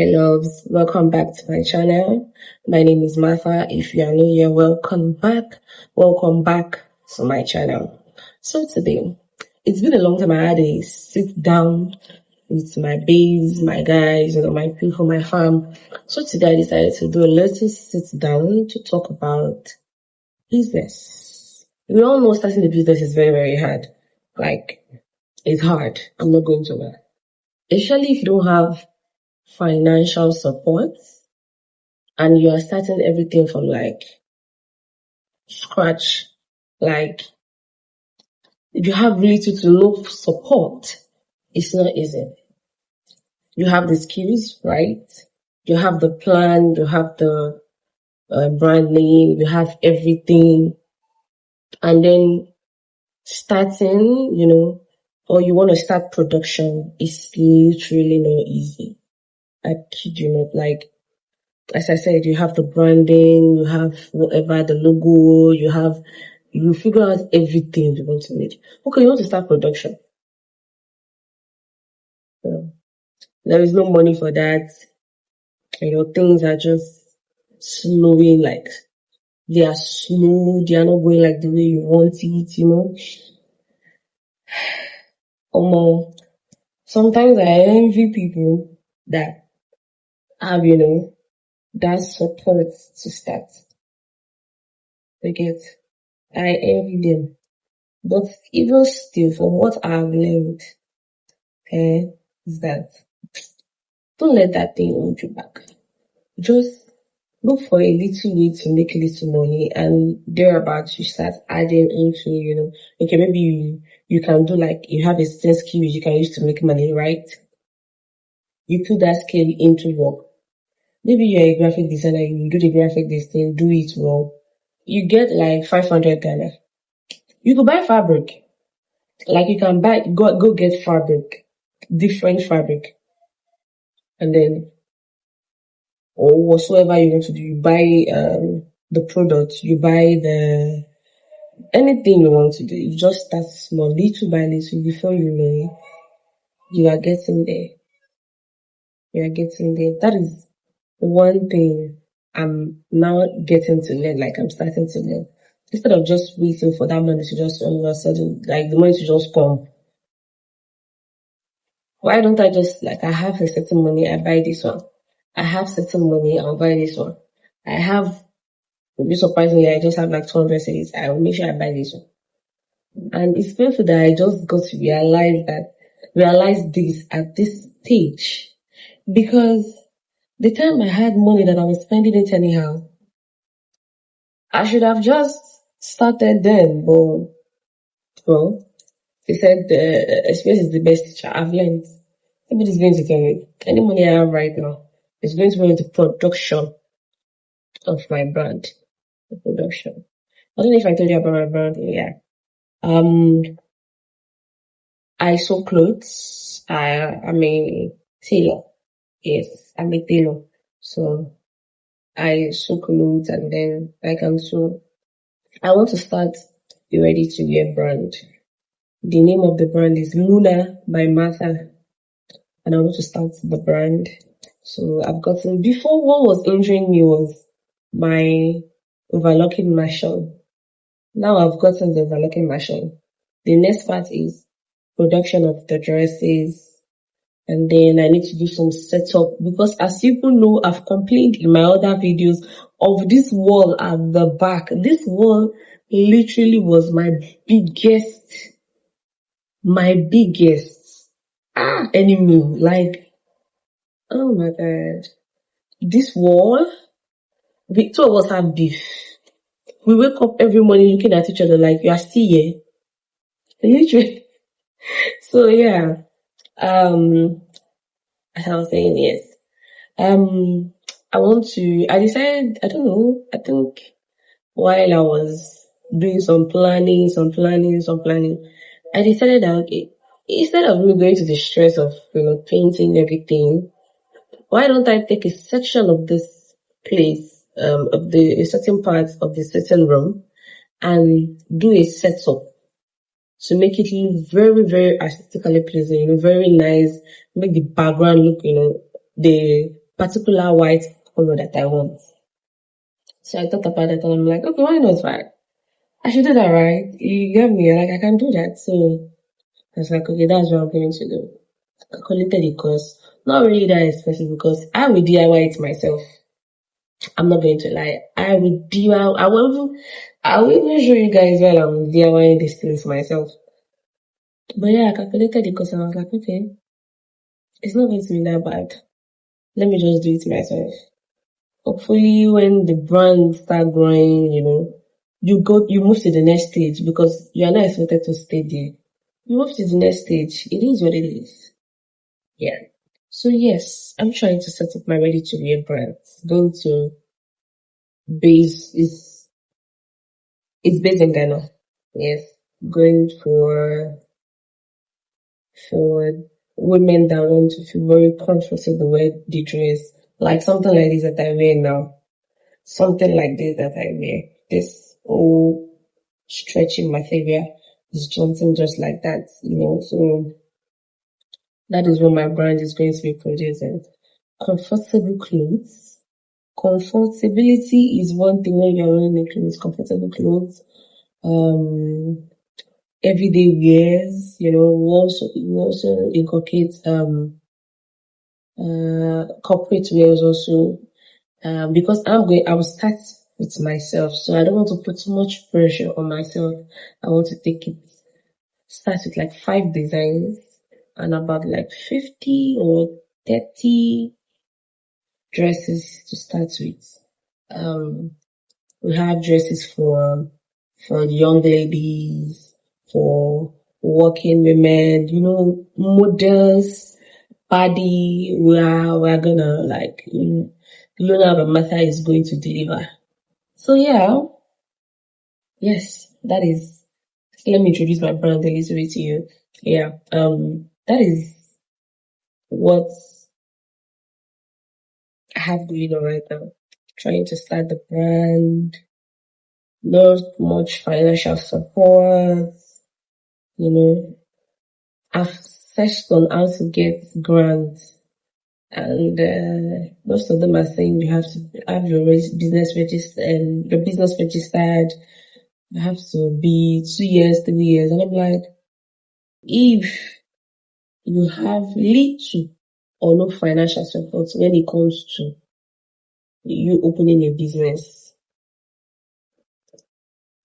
my loves, welcome back to my channel. My name is Martha. If you are new here, welcome back to my channel. So today, it's been a long time I had a sit down with my babes, my guys, my people, my fam. So today I decided to do a little sit down to talk about business. We all know starting a business is very, very hard. Like, it's hard. I'm not going to lie. Especially if you don't have financial support and you are starting everything from like scratch. Like, if you have little to no support, it's not easy. You have the skills, right? You have the plan, you have the brand name, you have everything. And then starting, or you want to start production, it's literally not easy. I kid you not. Like, as I said, you have the branding, you have whatever, the logo, you figure out everything you want to make. Okay, you want to start production. There is no money for that. Things are just slowing, like, they are slow, they are not going like the way you want it, Sometimes I envy people that have, that support to start. I envy them. But even still, from what I've learned, is that don't let that thing hold you back. Just look for a little way to make little money, and thereabouts you start adding into, okay, maybe you can do, like, you have a certain skill you can use to make money, right? You put that skill into work. Maybe you're a graphic designer, you do the graphic design, do it well. You get like 500 Ghana. You could buy fabric. Like, you can go get fabric, different fabric. And then, or whatsoever you want to do, you buy the product, you buy anything you want to do. You just start small, little by little, before you know it, you are getting there. That is one thing I'm now getting to learn, like I'm starting to learn. Instead of just waiting for that money to just all of a sudden, like the money to just come. Why don't I just, like, I have a certain money, I buy this one. I have certain money, I'll buy this one. I have, maybe surprisingly, I just have like 200 cities. I will make sure I buy this one. And it's painful that I just got to realize this at this stage. Because the time I had money that I was spending it anyhow, I should have just started then. But, well, they said experience is the best teacher. I've learned. Nobody's going to tell me. Any money I have right now is going to go into production of my brand. The production. I don't know if I told you about my brand. Yeah. I sew clothes. I'm a tailor. Yes, I'm a tailor. So I sew clothes, and then I can sew. I want to start a ready-to-wear brand. The name of the brand is Luna by Martha. And I want to start the brand. So I've gotten, before, what was injuring me was my overlocking machine. Now I've gotten the overlocking machine. The next part is production of the dresses. And then I need to do some setup, because as people know, I've complained in my other videos of this wall at the back. This wall literally was my biggest enemy. Like, oh my God. This wall, the two of us have beef. We wake up every morning looking at each other like, you are still here. Literally. So yeah. As I was saying, yes. I decided, I don't know, I think while I was doing some planning, I decided that, okay, instead of me going to the stress of, painting everything, why don't I take a section of this place, a certain part of the certain room, and do a setup to make it look very, very aesthetically pleasing, very nice, make the background look, the particular white color that I want. So I thought about it and I'm like, okay, why not? Right? I should do that, right? You get me? Like, I can do that. So I was like, okay, that's what I'm going to do. Calculated the cost. Not really that expensive because I will DIY it myself. I'm not going to lie. I will DIY. I will even show you guys while I'm DIYing these things myself. But yeah, I calculated the cost and I was like, okay, it's not going to be that bad. Let me just do it myself. Hopefully when the brand start growing, you move to the next stage because you are not expected to stay there. You move to the next stage. It is what it is. Yeah. So yes, I'm trying to set up my ready to wear brand. Going to base is it's based in Ghana. Yes. Going for women that want to feel very comfortable with the dress. Like something like this that I wear now. Something like this that I wear. This whole stretchy material is something just like that, So that is what my brand is going to be producing. Comfortable clothes. Comfortability is one thing when you're wearing clothes, comfortable clothes. Everyday wears, we also inculcate corporate wears also. Because I will start with myself, so I don't want to put too much pressure on myself. I want to start with like 5 designs and about like 50 or 30 dresses to start with. We have dresses for young ladies, for working women, models, body. We're gonna like, Luna Ramata is going to deliver. So yeah, yes, that is. Let me introduce my brand a little bit to you. Yeah, that is what I have going on right now. Trying to start the brand, not much financial support. I've searched on how to get grants, and most of them are saying you have to have your business registered, and your business registered. You have to be 2 years, 3 years, and I'm like, if you have little or no financial support when it comes to you opening a business,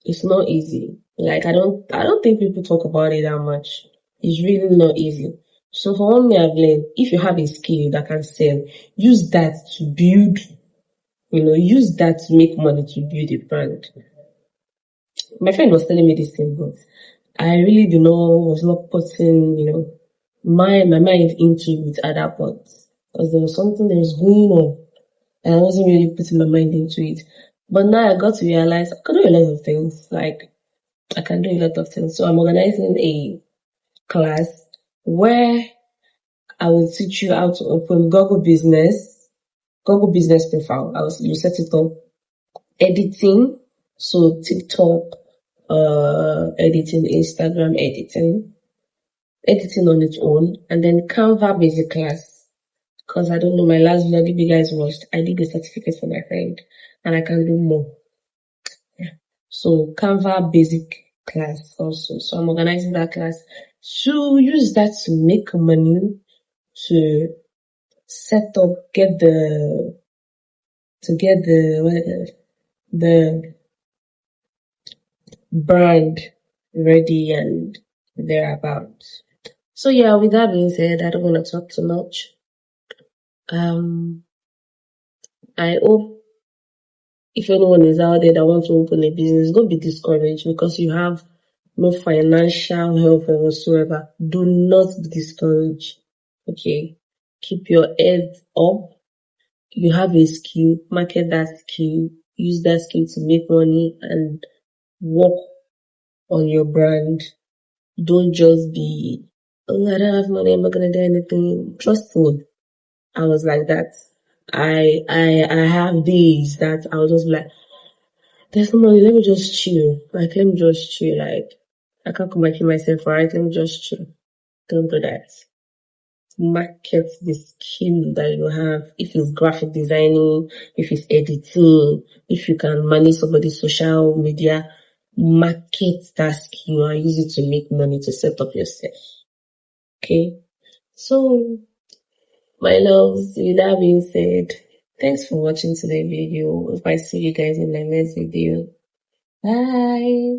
it's not easy. Like I don't think people talk about it that much. It's really not easy. So for one me I've learned, if you have a skill that can sell, use that to build, use that to make money to build a brand. My friend was telling me this thing, but I really was not putting, my mind into it at that point. Because there was something that was going on and I wasn't really putting my mind into it. But now I got to realize I can do a lot of things. Like I can do a lot of things. So I'm organizing a class where I will teach you how to open Google Business profile. You set it up, editing, so TikTok, editing, Instagram editing on its own, and then Canva basic class. Because I don't know, my last video you guys watched, I did a certificate for my friend, and I can do more. Yeah. So Canva basic class also. So I'm organizing that class to use that to make money, to set up, get the brand ready and thereabouts. So yeah, with that being said, I don't want to talk too much. I hope if anyone is out there that wants to open a business, don't be discouraged because you have no financial help or whatsoever. Do not be discouraged. Okay. Keep your head up. You have a skill, market that skill, use that skill to make money and work on your brand. Don't just be, oh, I don't have money, I'm not gonna do anything. Trust me. I was like that. I have days that I was just like, there's no money, let me just chill. Like, let me just chill. Like, I can't come back in myself, right? Let me just chill. Don't do that. market the skill that you have. If it's graphic designing, if it's editing, if you can manage somebody's social media, market that skill and use it to make money to set up yourself. Okay? So, my loves, with that being said, thanks for watching today's video. If I see you guys in my next video. Bye.